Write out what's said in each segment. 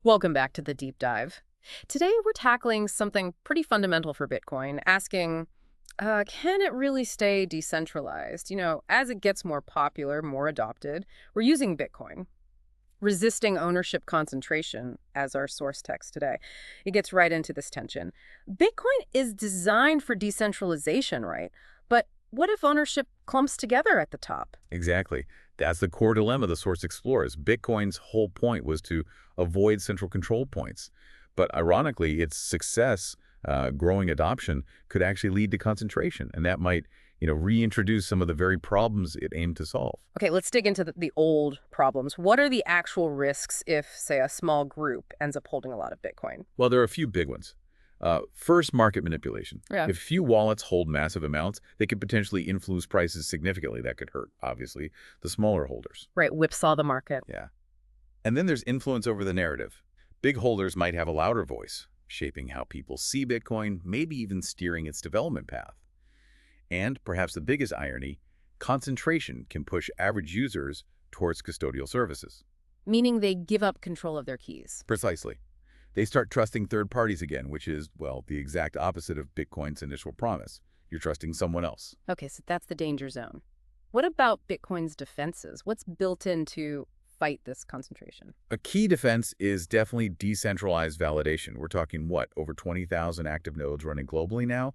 Welcome back to the deep dive. Today we're tackling something pretty fundamental for Bitcoin, asking, can it really stay decentralized? As it gets more popular, more adopted, we're using Bitcoin, resisting ownership concentration as our source text today. It gets right into this tension. Bitcoin is designed for decentralization, right? But what if ownership clumps together at the top? Exactly. That's the core dilemma the source explores. Bitcoin's whole point was to avoid central control points. But ironically, its success, growing adoption, could actually lead to concentration. And that might, reintroduce some of the very problems it aimed to solve. Okay, let's dig into the old problems. What are the actual risks if, say, a small group ends up holding a lot of Bitcoin? Well, there are a few big ones. First, market manipulation. Yeah. If few wallets hold massive amounts, they could potentially influence prices significantly. That could hurt, obviously, the smaller holders. Right, whipsaw the market. Yeah. And then there's influence over the narrative. Big holders might have a louder voice, shaping how people see Bitcoin, maybe even steering its development path. And perhaps the biggest irony, concentration can push average users towards custodial services. Meaning they give up control of their keys. Precisely. They start trusting third parties again, which is, well, the exact opposite of Bitcoin's initial promise. You're trusting someone else. Okay, so that's the danger zone. What about Bitcoin's defenses? What's built in to fight this concentration? A key defense is definitely decentralized validation. We're talking, what, over 20,000 active nodes running globally now?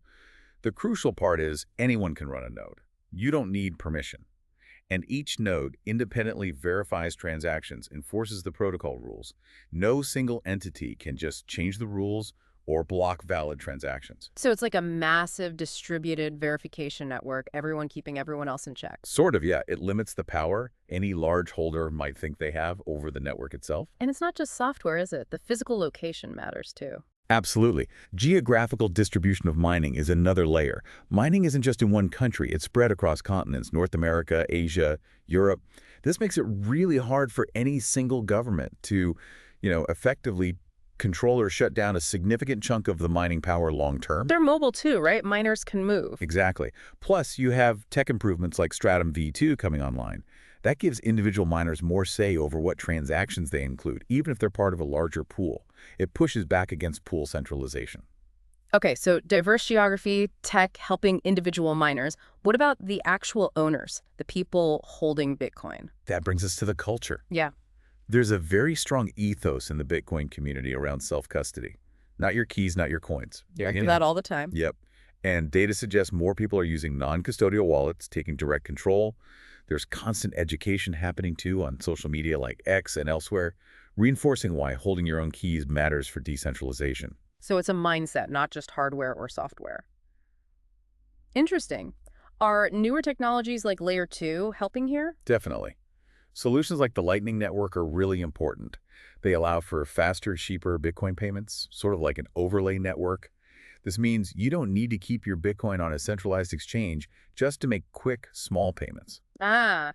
The crucial part is anyone can run a node. You don't need permission. And each node independently verifies transactions, enforces the protocol rules. No single entity can just change the rules or block valid transactions. So it's like a massive distributed verification network, everyone keeping everyone else in check. Sort of, yeah. It limits the power any large holder might think they have over the network itself. And it's not just software, is it? The physical location matters too. Absolutely. Geographical distribution of mining is another layer. Mining isn't just in one country. It's spread across continents, North America, Asia, Europe. This makes it really hard for any single government to, effectively control or shut down a significant chunk of the mining power long term. They're mobile too, right? Miners can move. Exactly. Plus, you have tech improvements like Stratum V2 coming online. That gives individual miners more say over what transactions they include, even if they're part of a larger pool. It pushes back against pool centralization. Okay, so diverse geography, tech helping individual miners. What about the actual owners, the people holding Bitcoin? That brings us to the culture. Yeah. There's a very strong ethos in the Bitcoin community around self-custody. Not your keys, not your coins. Yeah, I do that all the time. Yep. And data suggests more people are using non-custodial wallets, taking direct control. There's constant education happening too on social media like X and elsewhere, reinforcing why holding your own keys matters for decentralization. So it's a mindset, not just hardware or software. Interesting. Are newer technologies like Layer 2 helping here? Definitely. Solutions like the Lightning Network are really important. They allow for faster, cheaper Bitcoin payments, sort of like an overlay network. This means you don't need to keep your Bitcoin on a centralized exchange just to make quick, small payments.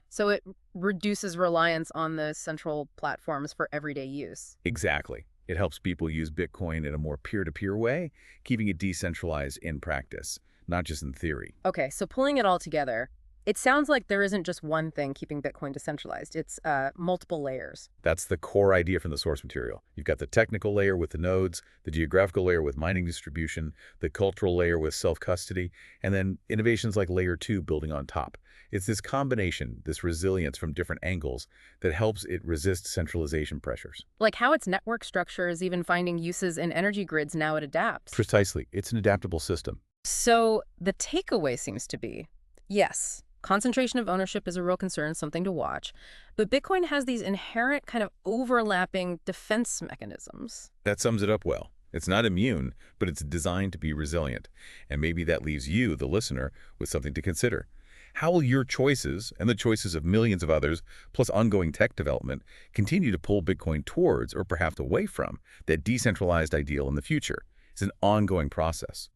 So it reduces reliance on the central platforms for everyday use. Exactly. It helps people use Bitcoin in a more peer-to-peer way, keeping it decentralized in practice, not just in theory. Okay, so pulling it all together, it sounds like there isn't just one thing keeping Bitcoin decentralized. It's multiple layers. That's the core idea from the source material. You've got the technical layer with the nodes, the geographical layer with mining distribution, the cultural layer with self-custody, and then innovations like Layer 2 building on top. It's this combination, this resilience from different angles, that helps it resist centralization pressures. Like how its network structure is even finding uses in energy grids now it adapts. Precisely. It's an adaptable system. So the takeaway seems to be, yes, concentration of ownership is a real concern, something to watch. But Bitcoin has these inherent kind of overlapping defense mechanisms. That sums it up well. It's not immune, but it's designed to be resilient. And maybe that leaves you, the listener, with something to consider. How will your choices, and the choices of millions of others, plus ongoing tech development, continue to pull Bitcoin towards, or perhaps away from, that decentralized ideal in the future? It's an ongoing process.